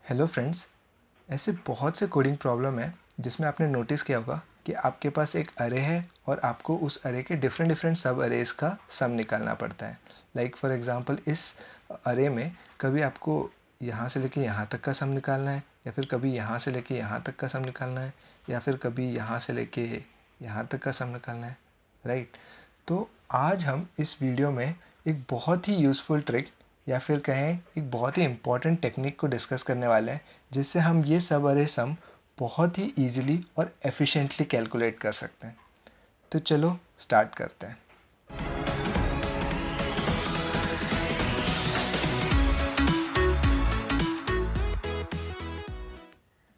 Hello friends. ऐसे बहुत से कोडिंग प्रॉब्लम है जिसमें आपने नोटिस किया होगा कि आपके पास एक अरे है और आपको उस अरे के डिफरेंट डिफरेंट सब अरेज का सम निकालना पड़ता है। लाइक फॉर एग्जांपल इस अरे में कभी आपको यहाँ से लेके यहाँ तक का सम निकालना है, या फिर कभी यहाँ से लेके यहाँ तक का सम निकालना है, या फिर कभी यहाँ से लेके यहाँ तक का सम निकालना है, राइट। तो आज हम इस वीडियो में एक बहुत ही यूज़फुल ट्रिक या फिर कहें एक बहुत ही इम्पॉर्टेंट टेक्निक को डिस्कस करने वाले हैं, जिससे हम ये सब अरे सम बहुत ही ईजिली और एफिशिएंटली कैलकुलेट कर सकते हैं। तो चलो स्टार्ट करते हैं।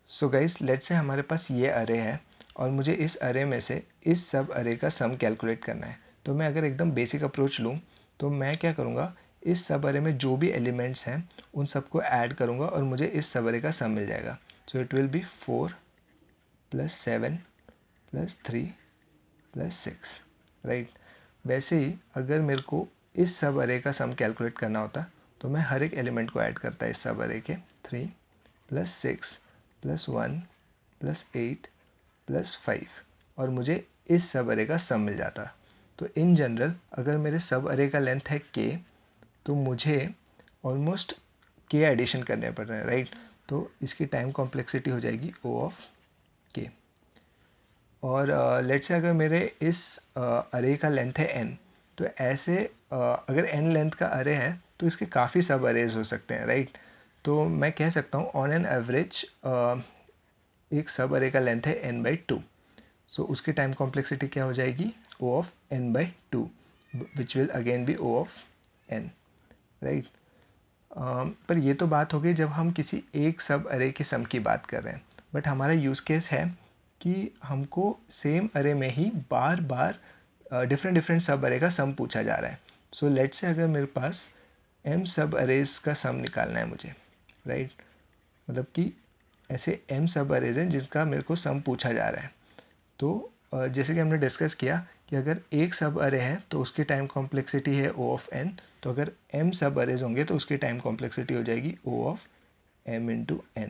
सो गाइस, लेट्स से हमारे पास ये अरे है और मुझे इस अरे में से इस सब अरे का सम कैलकुलेट करना है। तो मैं अगर एकदम बेसिक अप्रोच लूँ तो मैं क्या करूँगा, इस सब अरे में जो भी एलिमेंट्स हैं उन सबको ऐड करूँगा और मुझे इस सब अरे का सम मिल जाएगा। So it will be 4 + 7 + 3 + 6, right. वैसे ही अगर मेरे को इस सब अरे का सम कैलकुलेट करना होता तो मैं हर एक एलिमेंट को ऐड करता इस सब अरे के। 3 + 6 + 1 + 8 + 5 और मुझे इस सब अरे का सम मिल जाता। तो इन जनरल अगर मेरे सब अरे का लेंथ है k, तो मुझे ऑलमोस्ट k एडिशन करने पड़ रहे हैं, राइट। तो इसकी टाइम कॉम्प्लेक्सिटी हो जाएगी O ऑफ k। और लेट्स से अगर मेरे इस अरे का लेंथ है n, तो ऐसे अगर n लेंथ का अरे है तो इसके काफ़ी सब अरेज हो सकते हैं, राइट। तो मैं कह सकता हूँ ऑन एन एवरेज एक सब अरे का लेंथ है n/2। सो उसकी टाइम कॉम्प्लेक्सिटी क्या हो जाएगी, O of n/2, which will again be O of n, right. पर ये तो बात हो गई जब हम किसी एक सब अरे के सम की बात कर रहे हैं। बट हमारा यूज़ केस है कि हमको सेम अरे में ही बार बार डिफरेंट डिफरेंट सब अरे का सम पूछा जा रहा है। सो लेट से अगर मेरे पास m सब अरेज का सम निकालना है मुझे, राइट। मतलब कि ऐसे m सब अरेज हैं जिसका मेरे को सम पूछा जा रहा है। तो जैसे कि हमने डिस्कस किया कि अगर एक सब अरे है तो उसकी टाइम कॉम्प्लेक्सिटी है O ऑफ n, तो अगर m सब अरेज होंगे तो उसकी टाइम कॉम्प्लेक्सिटी हो जाएगी O of m into n,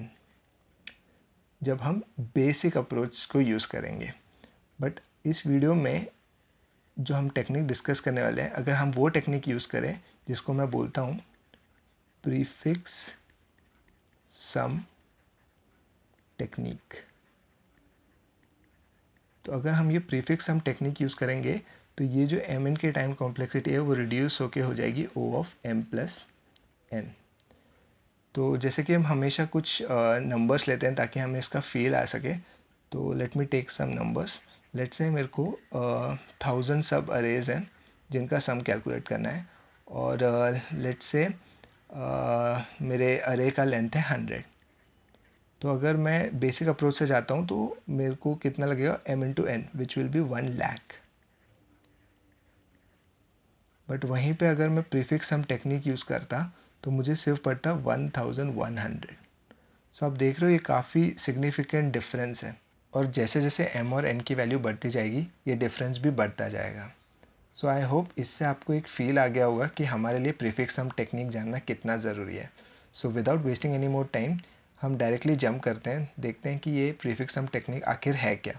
जब हम बेसिक अप्रोच को यूज़ करेंगे। बट इस वीडियो में जो हम टेक्निक डिस्कस करने वाले हैं, अगर हम वो टेक्निक यूज़ करें जिसको मैं बोलता हूँ प्रीफिक्स सम टेक्निक, तो अगर हम ये प्रीफिक्स सम टेक्निक यूज़ करेंगे तो ये जो एम एन की टाइम कॉम्प्लेक्सिटी है वो रिड्यूस होके हो जाएगी O ऑफ m + n। तो जैसे कि हम हमेशा कुछ नंबर्स लेते हैं ताकि हमें इसका फील आ सके, तो let me take some numbers. Let's say मेरे को 1000 सब अरेज हैं जिनका सम कैलकुलेट करना है, और लेट से मेरे अरे का लेंथ है 100। तो अगर मैं बेसिक अप्रोच से जाता हूँ तो मेरे को कितना लगेगा, m into n, which will be 1 lakh. But वहीं पे अगर मैं प्रीफिक्स सम टेक्निक यूज़ करता तो मुझे सिर्फ पड़ता 1100। सो आप देख रहे हो ये काफ़ी सिग्निफिकेंट डिफरेंस है, और जैसे जैसे m और n की वैल्यू बढ़ती जाएगी ये डिफरेंस भी बढ़ता जाएगा। सो आई होप इससे आपको एक फ़ील आ गया होगा कि हमारे लिए प्रीफिक्स सम टेक्निक जानना कितना ज़रूरी है। So without wasting any more time हम डायरेक्टली जंप करते हैं, देखते हैं कि ये प्रीफिक्स सम टेक्निक आखिर है क्या।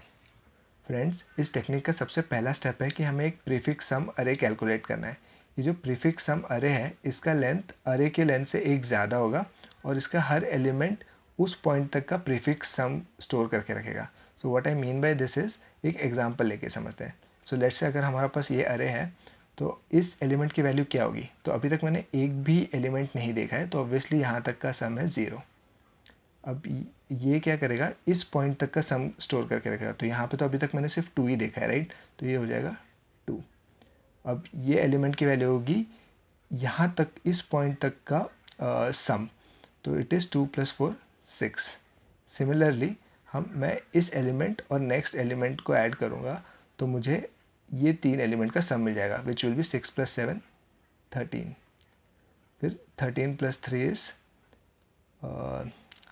फ्रेंड्स, इस टेक्निक का सबसे पहला स्टेप है कि हमें एक प्रीफिक्स सम अरे कैलकुलेट करना है। ये जो प्रीफिक्स सम अरे है इसका लेंथ अरे के लेंथ से एक ज़्यादा होगा और इसका हर एलिमेंट उस पॉइंट तक का प्रीफिक्स सम स्टोर करके रखेगा। So what I mean by this is, एक एग्जांपल लेके समझते हैं। सो लेट्स से अगर हमारे पास ये अरे है तो इस एलिमेंट की वैल्यू क्या होगी, तो अभी तक मैंने एक भी एलिमेंट नहीं देखा है, तो ऑब्वियसली यहाँ तक का सम है 0। अब ये क्या करेगा, इस पॉइंट तक का सम स्टोर करके रखेगा। तो यहाँ पे तो अभी तक मैंने सिर्फ 2 ही देखा है, राइट। तो ये हो जाएगा 2। अब ये एलिमेंट की वैल्यू होगी यहाँ तक, इस पॉइंट तक का सम, तो इट इज़ 2 + 4 6। सिमिलरली मैं इस एलिमेंट और नेक्स्ट एलिमेंट को ऐड करूँगा तो मुझे ये 3 एलिमेंट का सम मिल जाएगा, विच विल बी 6 + 7 13। फिर 13 + 3 is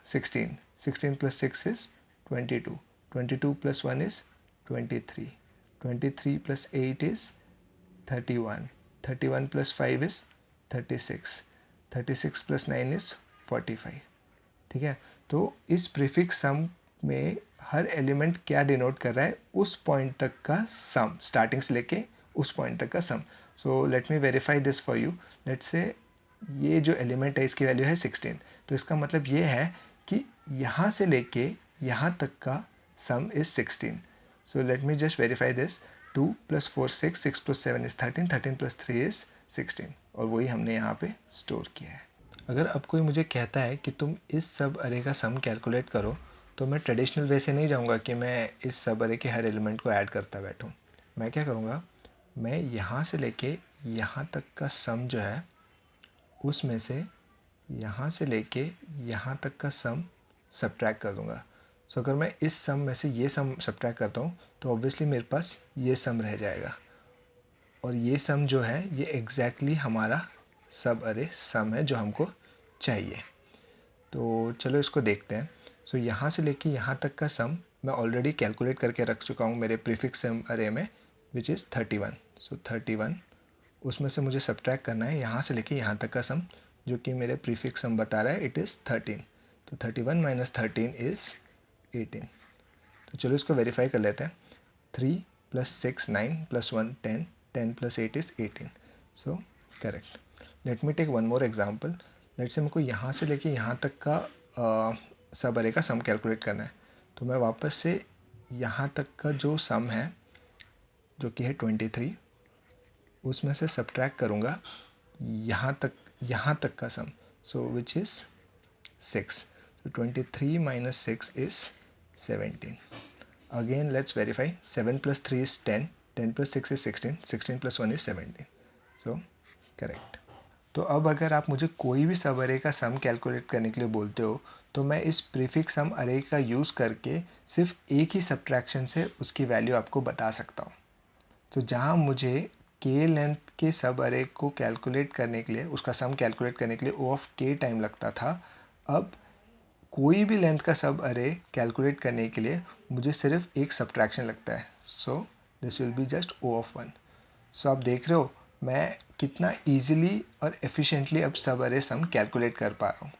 16, 16 + 6 is 22, 22 + 1 is 23, 23 + 8 is 31, 31 + 5 is 36, 36 + 9 is 45। ठीक है। तो इस प्रीफिक्स सम में हर एलिमेंट क्या डिनोट कर रहा है, उस पॉइंट तक का सम, स्टार्टिंग से लेके उस पॉइंट तक का sum. So let me verify this for you. Let's say ये जो एलिमेंट है इसकी वैल्यू है 16, तो इसका मतलब ये है कि यहाँ से लेके यहाँ तक का सम is 16। So let me just verify this. 2 + 4 6, 6 + 7 is 13, 13 + 3 is 16, और वही हमने यहाँ पे स्टोर किया है। अगर अब कोई मुझे कहता है कि तुम इस सब अरे का सम कैलकुलेट करो, तो मैं ट्रेडिशनल वे से नहीं जाऊँगा कि मैं इस सब अरे के हर एलिमेंट को ऐड करता बैठूँ। मैं क्या करूँगा, मैं यहाँ से लेके यहाँ तक का सम जो है उसमें से यहाँ से लेके यहाँ तक का सम सब्ट्रैक्ट कर दूँगा। सो अगर मैं इस सम में से ये सम सब्ट्रैक्ट करता हूँ तो ऑब्वियसली मेरे पास ये सम रह जाएगा, और ये सम जो है ये एग्जैक्टली हमारा सब अरे सम है जो हमको चाहिए। तो चलो इसको देखते हैं। सो यहाँ से लेके यहाँ तक का सम मैं ऑलरेडी कैलकुलेट करके रख चुका हूँ मेरे प्रीफिक्स सम अरे में, विच इज़ 31। सो 31 उसमें से मुझे सब्ट्रैक्ट करना है यहाँ से लेके यहाँ तक का सम, जो कि मेरे प्रीफिक्स सम बता रहा है इट इज़ 13। तो 31 - 13 इज़ 18। तो चलो इसको वेरीफाई कर लेते हैं। 3 + 6 9 + 1 10, 10 + 8 is 18। So correct. Let me take one more example. Let's say मेरे को यहाँ से लेके यहाँ तक का सब अरे का सम कैलकुलेट करना है। तो मैं वापस से यहाँ तक का जो सम है जो कि है 23, उसमें से सब्ट्रैक्ट करूँगा यहाँ तक का sum, so which is 6। So 23 - 6 is 17। Again let's verify. 7 + 3 is 10, 10 + 6 is 16, 16 + 1 is 17। So correct. तो अब अगर आप मुझे कोई भी सब अरे का सम कैलकुलेट करने के लिए बोलते हो, तो मैं इस प्रीफिक्स सम अरे का यूज़ करके सिर्फ एक ही सब्ट्रैक्शन से उसकी वैल्यू आपको बता सकता हूँ। तो जहाँ मुझे के लेंथ के सब अरे को कैलकुलेट करने के लिए, उसका सम कैलकुलेट करने के लिए O ऑफ k टाइम लगता था, अब कोई भी लेंथ का सब अरे कैलकुलेट करने के लिए मुझे सिर्फ एक सब्ट्रैक्शन लगता है। So this will be just O of 1। सो आप देख रहे हो मैं कितना ईजिली और एफिशिएंटली अब सब अरे सम कैलकुलेट कर पा रहा हूँ।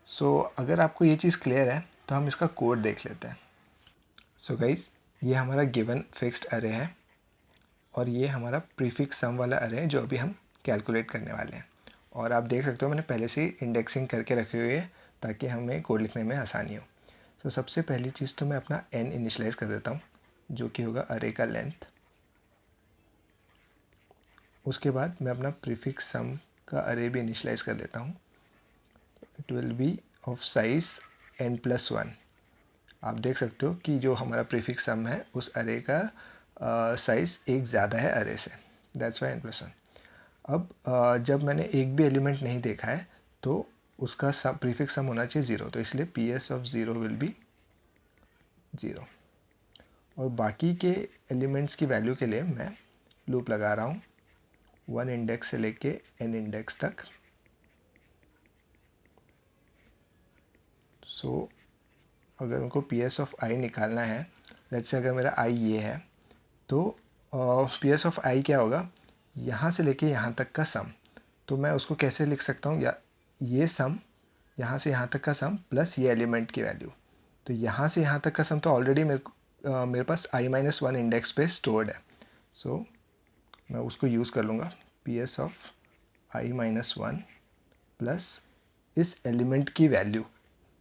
सो अगर आपको ये चीज़ क्लियर है तो हम इसका कोड देख लेते हैं। सो गाइस, ये हमारा गिवन फिक्स्ड अरे है, और ये हमारा प्रीफिक्स सम वाला अरे है जो अभी हम कैलकुलेट करने वाले हैं। और आप देख सकते हो मैंने पहले से ही इंडेक्सिंग करके रखी हुई है ताकि हमें कोड लिखने में आसानी हो। तो सबसे पहली चीज़ तो मैं अपना n इनिशलाइज़ कर देता हूँ, जो कि होगा अरे का लेंथ। उसके बाद मैं अपना प्रीफिक्स सम का अरे भी इनिशलाइज़ कर देता हूँ। It will be of size n+1। आप देख सकते हो कि जो हमारा प्रीफिक्स सम है उस अरे का साइज़ एक ज़्यादा है अरे से, दैट्स वाई n+1। अब जब मैंने एक भी एलिमेंट नहीं देखा है तो उसका सम प्रीफिक्स सम होना चाहिए 0, तो इसलिए PS ऑफ 0 विल बी 0। और बाकी के एलिमेंट्स की वैल्यू के लिए मैं लूप लगा रहा हूँ 1 इंडेक्स से लेके n इंडेक्स तक। सो अगर मेरे को PS ऑफ i निकालना है, लेट्स से अगर मेरा i ये है, तो PS ऑफ i क्या होगा, यहाँ से लेके यहाँ तक का सम। तो मैं उसको कैसे लिख सकता हूँ, या ये सम यहाँ से यहाँ तक का सम प्लस ये एलिमेंट की वैल्यू। तो यहाँ से यहाँ तक का सम तो ऑलरेडी मेरे पास i-1 इंडेक्स पे स्टोर्ड है। सो मैं उसको यूज़ कर लूँगा, PS ऑफ i-1 प्लस इस एलिमेंट की वैल्यू।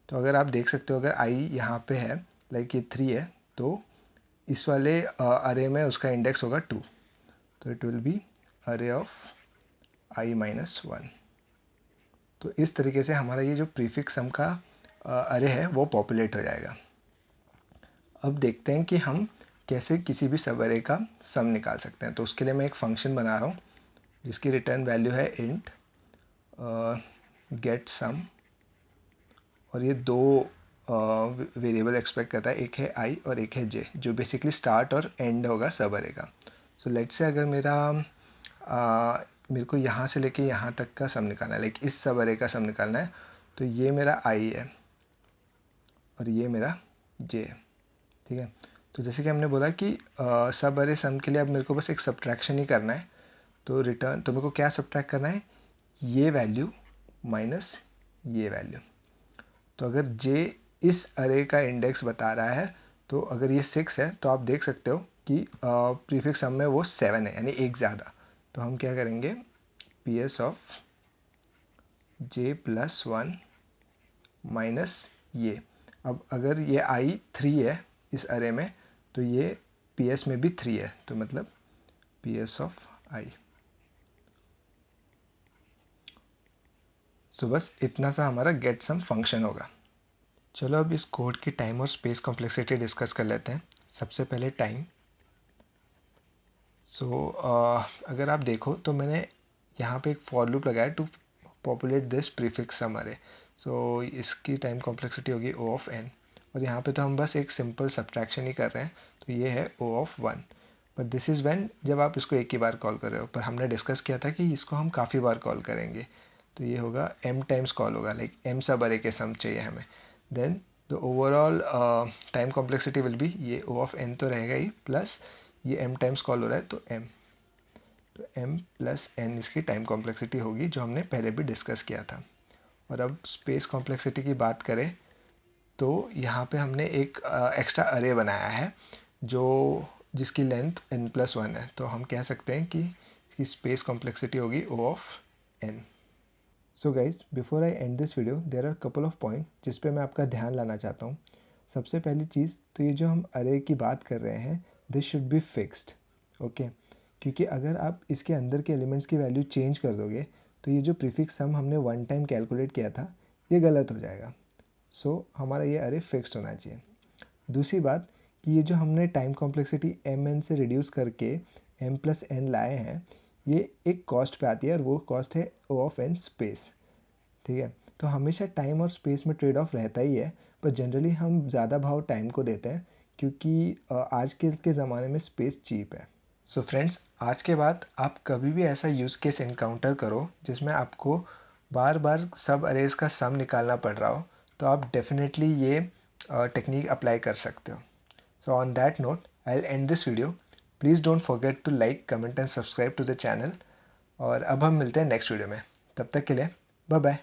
तो अगर आप देख सकते हो अगर i यहाँ पे है, लाइक ये 3 है, तो इस वाले अरे में उसका इंडेक्स होगा 2, तो इट विल बी अरे ऑफ i-1। तो इस तरीके से हमारा ये जो प्रीफिक्स सम का अरे है वो पॉपुलेट हो जाएगा। अब देखते हैं कि हम कैसे किसी भी सब अरे का सम निकाल सकते हैं। तो उसके लिए मैं एक फंक्शन बना रहा हूँ जिसकी रिटर्न वैल्यू है इंट गेट सम, और ये दो वेरिएबल एक्सपेक्ट करता है, एक है i और एक है j, जो बेसिकली स्टार्ट और एंड होगा सब अरे का। सो लेट्स से अगर मेरे को यहाँ से लेके यहाँ तक का सम निकालना है, लाइक इस सब अरे का सम निकालना है, तो ये मेरा i है और ये मेरा j है, ठीक है। तो जैसे कि हमने बोला कि सब अरे सम के लिए अब मेरे को बस एक सब्ट्रैक्शन ही करना है। तो रिटर्न, तो मेरे को क्या सब्ट्रैक्ट करना है, ये वैल्यू माइनस ये वैल्यू। तो अगर j इस अरे का इंडेक्स बता रहा है, तो अगर ये 6 है तो आप देख सकते हो कि प्रीफिक्स सम में वो 7 है, यानी एक ज़्यादा। तो हम क्या करेंगे, PS of j plus 1 minus ये। अब अगर ये i 3 है इस अरे में, तो ये PS में भी 3 है, तो मतलब PS ऑफ i। सो बस इतना सा हमारा गेट सम फंक्शन होगा। चलो अब इस कोड की टाइम और स्पेस कॉम्प्लेक्सिटी डिस्कस कर लेते हैं। सबसे पहले टाइम। अगर आप देखो तो मैंने यहाँ पे एक फॉर लूप लगाया टू पॉपुलेट दिस प्रीफिक्स सम अरे। सो इसकी टाइम कॉम्प्लेक्सिटी होगी O ऑफ n, और यहाँ पे तो हम बस एक सिंपल सब्ट्रैक्शन ही कर रहे हैं, तो ये है O of 1। But this is when जब आप इसको एक ही बार कॉल कर रहे हो, पर हमने डिस्कस किया था कि इसको हम काफ़ी बार कॉल करेंगे, तो ये होगा m टाइम्स कॉल होगा, लाइक m सब अरे के सम चाहिए हमें। Then the overall time complexity will be, ये O ऑफ n तो रहेगा ही, प्लस ये m टाइम्स कॉल हो रहा है तो m, तो m प्लस n इसकी टाइम कॉम्प्लेक्सिटी होगी, जो हमने पहले भी डिस्कस किया था। और अब स्पेस कॉम्प्लेक्सिटी की बात करें तो यहाँ पे हमने एक एक्स्ट्रा अरे बनाया है जो जिसकी लेंथ n+1 है, तो हम कह सकते हैं कि इसकी स्पेस कॉम्प्लेक्सिटी होगी O of n। So guys, before I end this video there are couple of point जिस पे मैं आपका ध्यान लाना चाहता हूँ। सबसे पहली चीज़ तो ये जो हम अरे की बात कर रहे हैं, this should be fixed, okay. क्योंकि अगर आप इसके अंदर के एलिमेंट्स की वैल्यू चेंज कर दोगे तो ये जो प्रीफिक्स सम हमने वन टाइम कैलकुलेट किया था ये गलत हो जाएगा। सो हमारा ये अरे फिक्स्ड होना चाहिए। दूसरी बात कि ये जो हमने टाइम कॉम्प्लेक्सिटी mn से रिड्यूस करके m+n लाए हैं, ये एक कॉस्ट पे आती है, और वो कॉस्ट है O ऑफ n स्पेस, ठीक है। तो हमेशा टाइम और स्पेस में ट्रेड ऑफ रहता ही है, पर जनरली हम ज़्यादा भाव टाइम को देते हैं क्योंकि आज के ज़माने में स्पेस चीप है। सो फ्रेंड्स, आज के बाद आप कभी भी ऐसा यूज़ केस इनकाउंटर करो जिसमें आपको बार बार सब अरेज का सम निकालना पड़ रहा हो, तो आप डेफिनेटली ये टेक्निक अप्लाई कर सकते हो। So on that note I will end this video. Please don't forget to like, comment and subscribe to the channel. और अब हम मिलते हैं नेक्स्ट वीडियो में, तब तक के लिए बाय बाय।